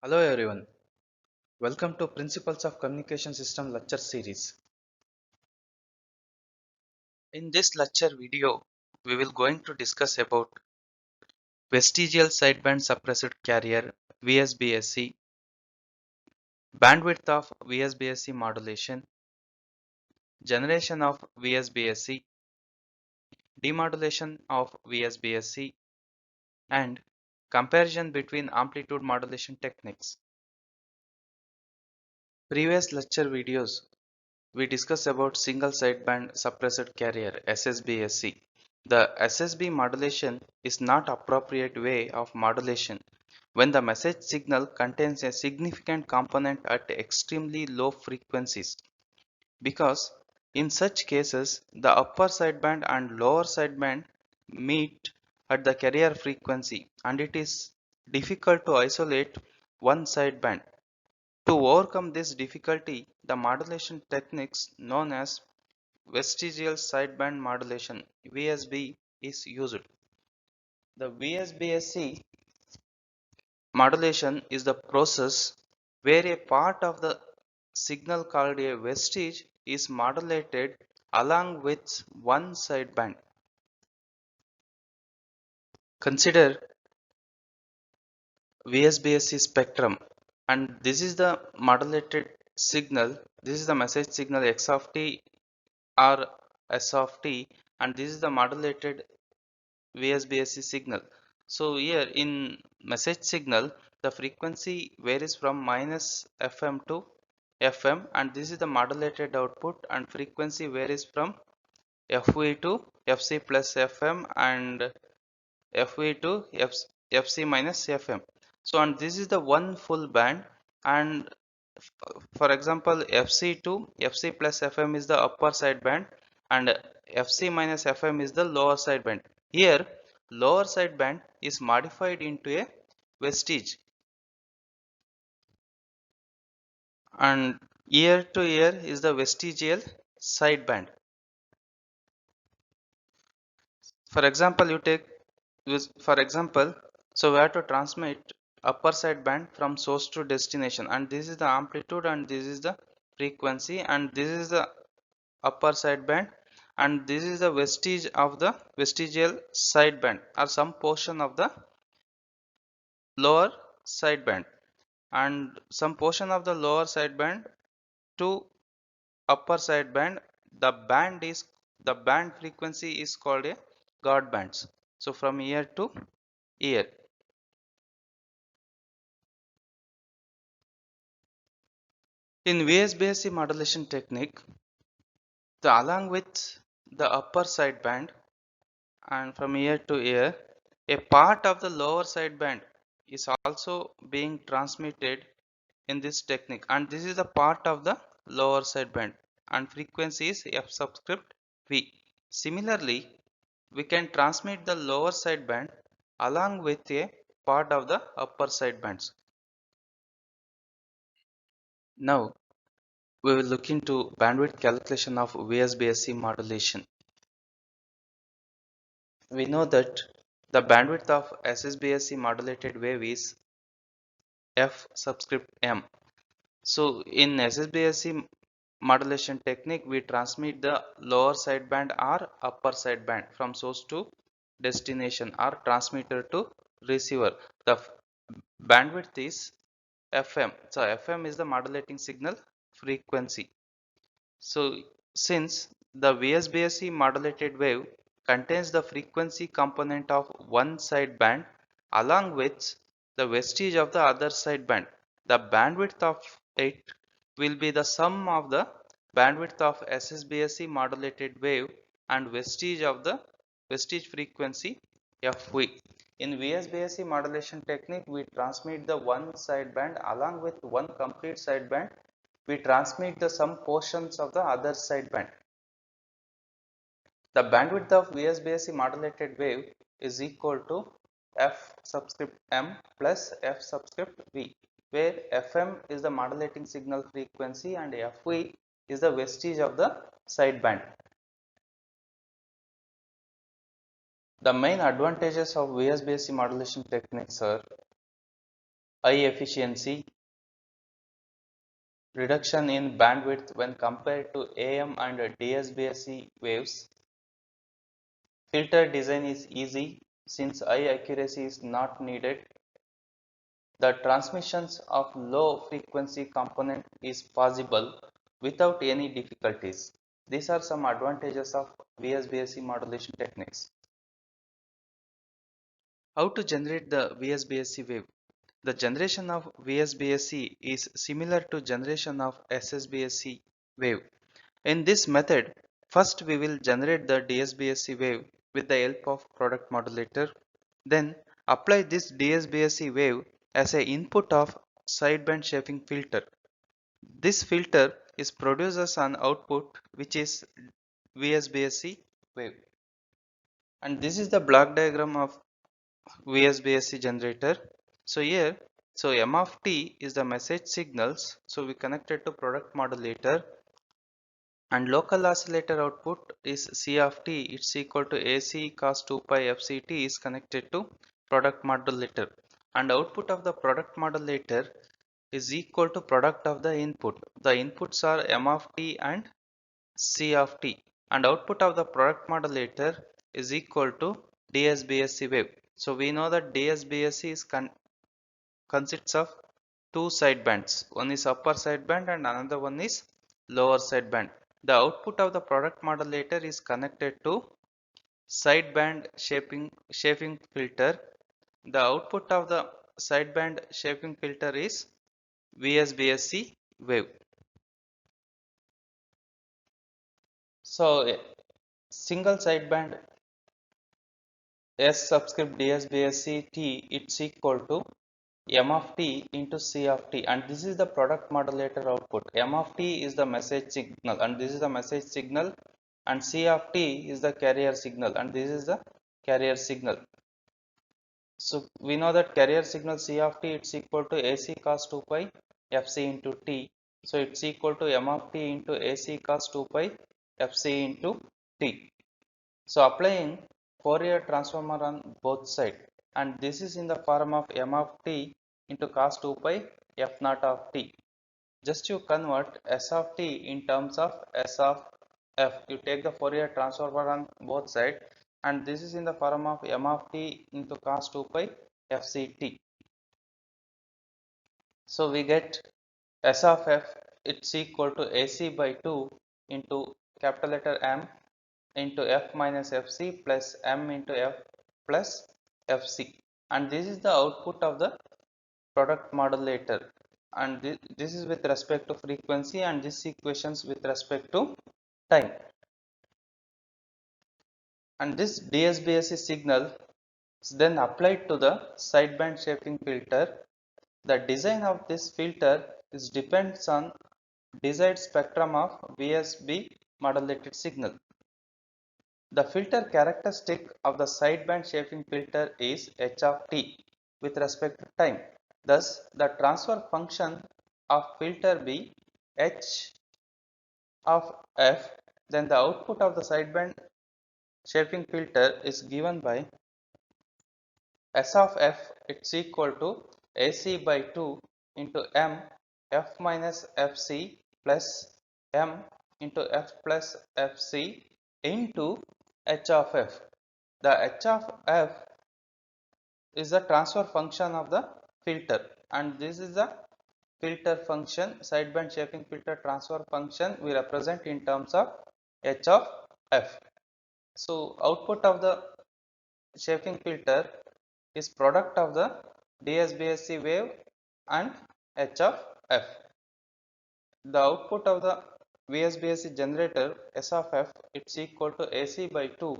Hello everyone, welcome to Principles of Communication System lecture series. In this lecture video, we will going to discuss about vestigial sideband suppressed carrier VSBSC, bandwidth of VSBSC modulation, generation of VSBSC, demodulation of VSBSC, and comparison between amplitude modulation techniques. Previous lecture videos we discussed about single sideband suppressed carrier SSBSC. The SSB modulation is not appropriate way of modulation when the message signal contains a significant component at extremely low frequencies, because in such cases the upper sideband and lower sideband meet at the carrier frequency and it is difficult to isolate one sideband. To overcome this difficulty, the modulation techniques known as vestigial sideband modulation (VSB) is used. The VSBSC modulation is the process where a part of the signal called a vestige is modulated along with one sideband. Consider VSBSC spectrum, and this is the modulated signal. This is the message signal X of t or S of t, and this is the modulated VSBSC signal. So here in message signal, the frequency varies from minus FM to FM, and this is the modulated output, and frequency varies from FV to FC plus FM and FV to FC minus FM. So and this is the one full band, and for example FC to FC plus FM is the upper side band and FC minus FM is the lower side band. Here lower side band is modified into a vestige, and ear to ear is the vestigial side band. For example, you take for example, so we have to transmit upper side band from source to destination, and this is the amplitude and this is the frequency, and this is the upper side band, and this is the vestige of the vestigial side band or some portion of the lower side band, and some portion of the lower side band to upper side band. The band frequency is called a guard bands. So from ear to ear. In VSBSC modulation technique, along with the upper side band and from ear to ear, a part of the lower side band is also being transmitted in this technique, and this is the part of the lower side band and frequency is F subscript V. Similarly, we can transmit the lower side band along with a part of the upper side bands. Now we will look into bandwidth calculation of VSBSC modulation. We know that the bandwidth of SSBSC modulated wave is F subscript M. So in SSBSC modulation technique, we transmit the lower sideband or upper sideband from source to destination or transmitter to receiver. The bandwidth is FM. So FM is the modulating signal frequency. So since the VSBSC modulated wave contains the frequency component of one sideband along with the vestige of the other sideband, the bandwidth of it will be the sum of the bandwidth of SSBSC modulated wave and vestige of the vestige frequency FV. In VSBSC modulation technique, we transmit the one sideband along with one complete sideband. We transmit the some portions of the other sideband. The bandwidth of VSBSC modulated wave is equal to f subscript m plus f subscript v, where fm is the modulating signal frequency and fv is the vestige of the sideband. The main advantages of VSBSC modulation techniques are high efficiency, reduction in bandwidth when compared to AM and DSBSC waves. Filter design is easy since high accuracy is not needed. The transmissions of low frequency component is possible without any difficulties. These are some advantages of VSBSC modulation techniques. How to generate the VSBSC wave? The generation of VSBSC is similar to generation of SSBSC wave. In this method, first we will generate the DSBSC wave with the help of product modulator. Then apply this DSBSC wave as a input of sideband shaping filter. This filter is produces an output which is VSBSC wave. And this is the block diagram of VSBSC generator. So here, so M of t is the message signals. So we connected to product modulator, and local oscillator output is C of t. It's equal to AC cos 2 pi FCT is connected to product modulator, and output of the product modulator is equal to product of the input. The inputs are M of t and C of t, and output of the product modulator is equal to DSBSC wave. So we know that DSBSC is consists of two sidebands. One is upper sideband and another one is lower sideband. The output of the product modulator is connected to sideband shaping filter. The output of the sideband shaping filter is VSBSC wave. So single sideband S subscript DSBSC T, it's equal to M of t into C of t, and this is the product modulator output. M of t is the message signal and this is the message signal, and C of t is the carrier signal and this is the carrier signal. So we know that carrier signal C of t, it's equal to AC cos 2 pi Fc into t. So it's equal to M of t into AC cos 2 pi Fc into t. So applying Fourier transformer on both sides, and this is in the form of M of t into cos 2 pi f naught of t. Just you convert S of t in terms of S of f. You take the Fourier transformer on both sides, and this is in the form of M of t into cos 2 pi fct. So we get S of f, it's equal to AC by 2 into capital letter M into f minus fc plus m into f plus fc, and this is the output of the product modulator, and this is with respect to frequency, and this equations with respect to time. And this DSBSC signal is then applied to the sideband shaping filter. The design of this filter is depends on desired spectrum of VSB modulated signal. The filter characteristic of the sideband shaping filter is h of t with respect to time. Thus, the transfer function of filter be h of f. Then the output of the sideband shaping filter is given by s of f. It's equal to AC by 2 into m f minus fc plus m into f plus fc into h of f. The h of f is the transfer function of the filter, and this is the filter function. Sideband shaping filter transfer function we represent in terms of h of f. So output of the shaping filter is product of the DSBSC wave and h of f. The output of the VSBSC generator S of f, it's equal to AC by 2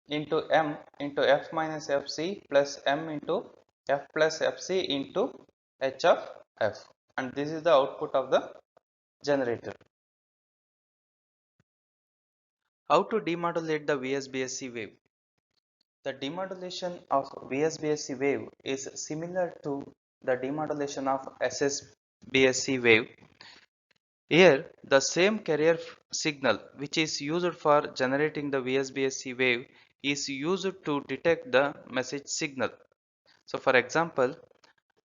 into m into f minus fc plus m into f plus fc into h of f, and this is the output of the generator. How to demodulate the VSBSC wave? The demodulation of VSBSC wave is similar to the demodulation of SSBSC wave. Here, the same carrier signal which is used for generating the VSBSC wave is used to detect the message signal. So for example,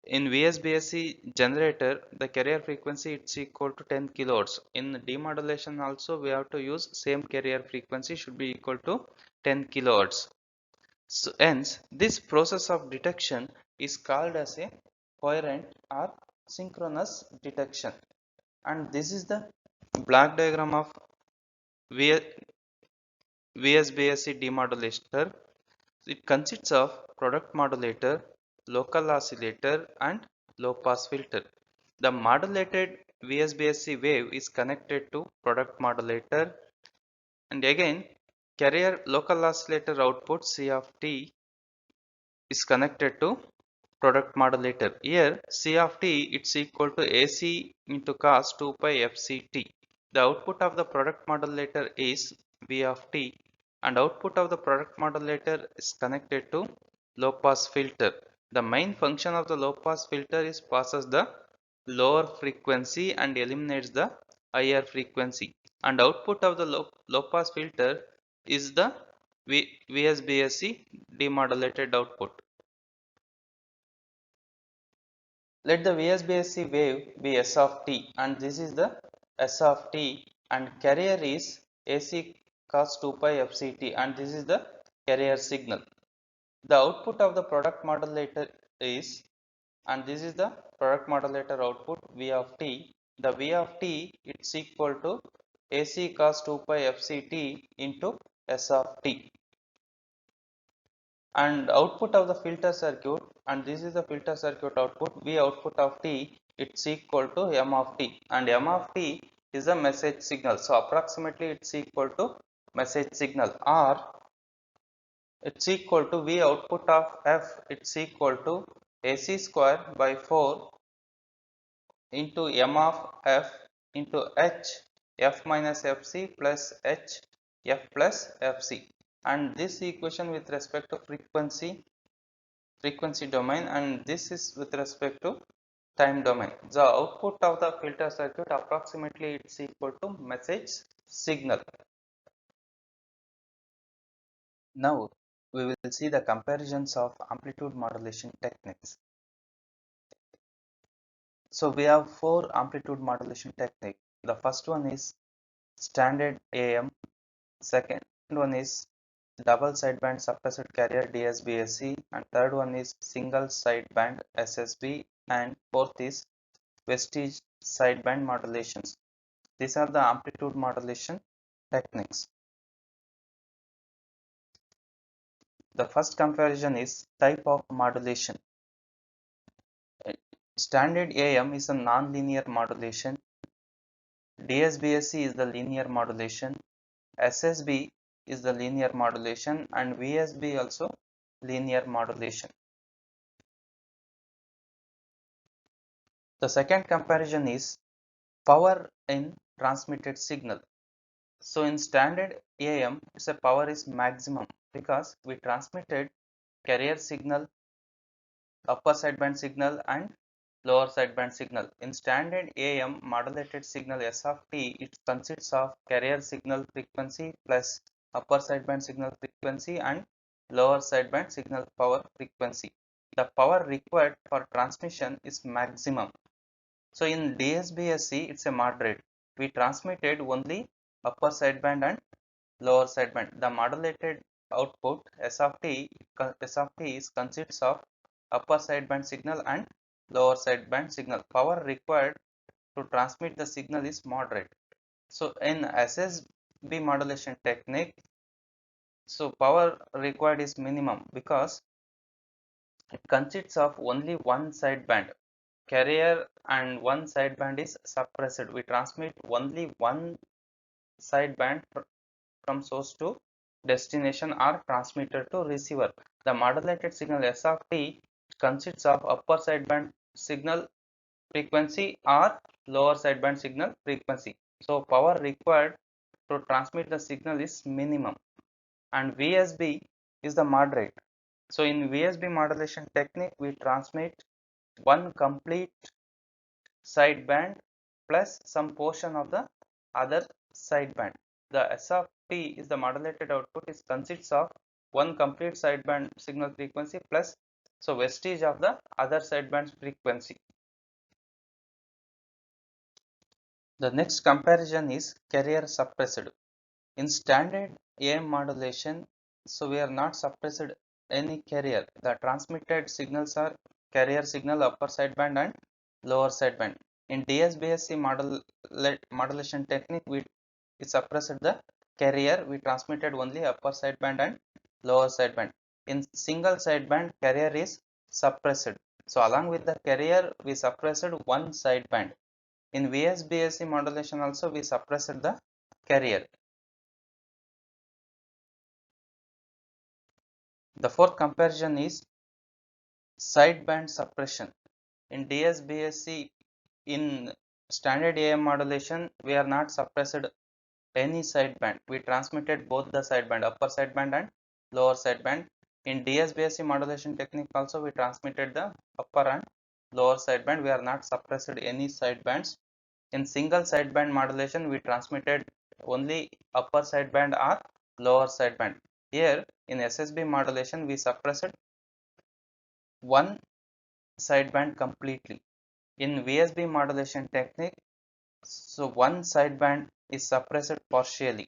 in VSBSC generator, the carrier frequency it's equal to 10 kilohertz. In demodulation also we have to use same carrier frequency should be equal to 10 kilohertz. So hence, this process of detection is called as a coherent or synchronous detection. And this is the block diagram of VSBSC demodulator. It consists of product modulator, local oscillator, and low pass filter. The modulated VSBSC wave is connected to product modulator, and again carrier local oscillator output C of t is connected to product modulator. Here C of t it's equal to AC into cos 2 pi FCT. The output of the product modulator is V of t, and output of the product modulator is connected to low pass filter. The main function of the low pass filter is passes the lower frequency and eliminates the higher frequency, and output of the low pass filter is the VSBSC demodulated output. Let the VSBSC wave be S of t, and this is the S of t, and carrier is AC cos 2 pi FCT, and this is the carrier signal. The output of the product modulator is, and this is the product modulator output V of t. The V of t it's equal to AC cos 2 pi FCT into S of t, and output of the filter circuit, and this is the filter circuit output V output of t it's equal to M of t, and M of t is the message signal. So approximately it's equal to message signal, or it's equal to V output of F it's equal to AC square by 4 into M of F into H F minus FC plus H F plus FC, and this equation with respect to frequency domain, and this is with respect to time domain. The output of the filter circuit approximately it's equal to message signal. Now we will see the comparisons of amplitude modulation techniques. So we have four amplitude modulation techniques. The first one is standard AM, second one is double sideband suppressed carrier DSBSC, and third one is single sideband SSB, and fourth is vestige sideband modulations. These are the amplitude modulation techniques. The first comparison is type of modulation. Standard AM is a non-linear modulation, DSBSC is the linear modulation, SSB is the linear modulation, and VSB also linear modulation. The second comparison is power in transmitted signal. So in standard AM, its power is maximum because we transmitted carrier signal, upper sideband signal, and lower sideband signal. In standard AM modulated signal S of t, it consists of carrier signal frequency plus upper sideband signal frequency and lower sideband signal power frequency. The power required for transmission is maximum. So in DSBSC, it's a moderate. We transmitted only upper sideband and lower sideband. The modulated output S of t is consists of upper sideband signal and lower sideband signal. Power required to transmit the signal is moderate. So in SSB modulation technique, so power required is minimum because it consists of only one sideband carrier and one sideband is suppressed. We transmit only one sideband from source to destination or transmitter to receiver. The modulated signal S of t consists of upper sideband signal frequency or lower sideband signal frequency. So power required to transmit the signal is minimum, and VSB is the moderate. So in VSB modulation technique, we transmit one complete sideband plus some portion of the other sideband. The S of T is the modulated output is consists of one complete sideband signal frequency plus so vestige of the other sideband's frequency. The next comparison is carrier suppressed. In standard AM modulation, so we are not suppressed any carrier. The transmitted signals are carrier signal upper sideband and lower sideband. In DSBSC modulation technique, we suppressed the carrier. We transmitted only upper sideband and lower sideband. In single sideband, carrier is suppressed. So along with the carrier, we suppressed one sideband. In VSBSC modulation also, we suppressed the carrier. The fourth comparison is sideband suppression. In DSBSC, in standard AM modulation, we are not suppressed any sideband. We transmitted both the sideband, upper sideband and lower sideband. In DSBSC modulation technique also, we transmitted the upper and lower sideband. We are not suppressed any sidebands. In single sideband modulation, we transmitted only upper sideband or lower sideband. Here in SSB modulation, we suppressed one sideband completely. In VSB modulation technique, so one sideband is suppressed partially.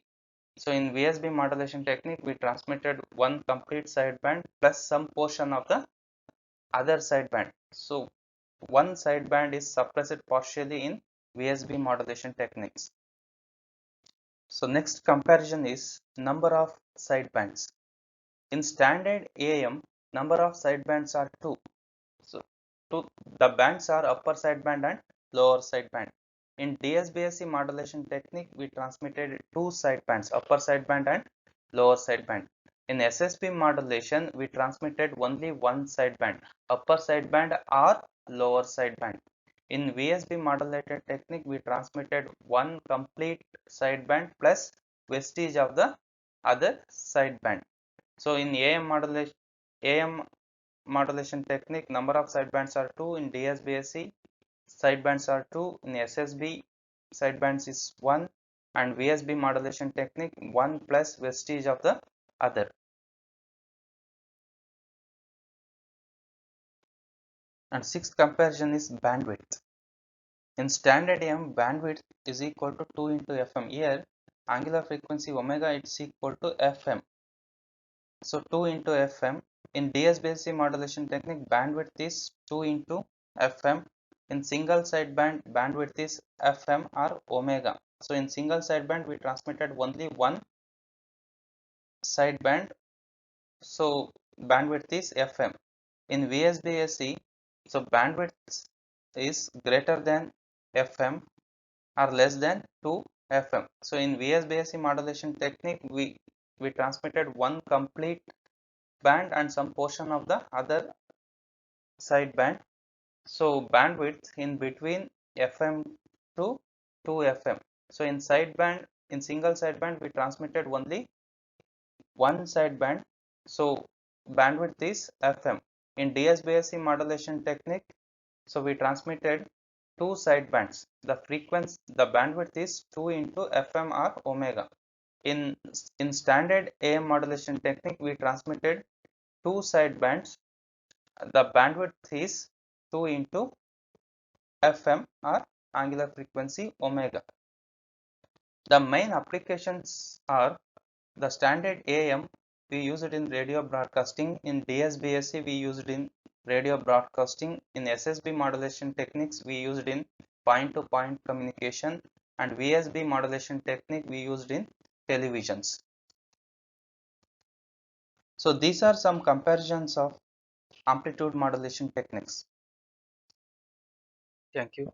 So in VSB modulation technique, we transmitted one complete sideband plus some portion of the other sideband. So one sideband is suppressed partially in VSB modulation techniques. So next comparison is number of sidebands. In standard AM, number of sidebands are 2. So the bands are upper sideband and lower sideband. In DSBSC modulation technique, we transmitted two sidebands, upper sideband and lower sideband. In SSB modulation, we transmitted only one sideband, upper sideband or lower sideband. In VSB modulated technique, we transmitted one complete sideband plus vestige of the other sideband. So in AM modulation technique, number of sidebands are 2. In DSBSC, sidebands are 2. In SSB, sidebands is 1. And VSB modulation technique, 1 plus vestige of the other. And sixth comparison is bandwidth. In standard AM, bandwidth is equal to 2 into FM. Here, angular frequency omega is equal to FM. So 2 into FM. In DSBSC modulation technique, bandwidth is 2 into FM. In single sideband, bandwidth is FM or omega. So in single sideband, we transmitted only one sideband. So bandwidth is FM. In VSBSC, so bandwidth is greater than FM or less than 2 FM. So in VSBSC modulation technique, we transmitted one complete band and some portion of the other sideband. So bandwidth in between FM to 2 FM. So in sideband, in single sideband, we transmitted only one sideband. So bandwidth is FM. In DSBSC modulation technique, so we transmitted two sidebands. The frequency, the bandwidth is 2 into FM or omega. In standard AM modulation technique, we transmitted two sidebands. The bandwidth is 2 into FM or angular frequency omega. The main applications are the standard AM, we use it in radio broadcasting. In DSBSC, we use it in radio broadcasting. In SSB modulation techniques, we use it in point-to-point communication, and VSB modulation technique we used in televisions. So these are some comparisons of amplitude modulation techniques. Thank you.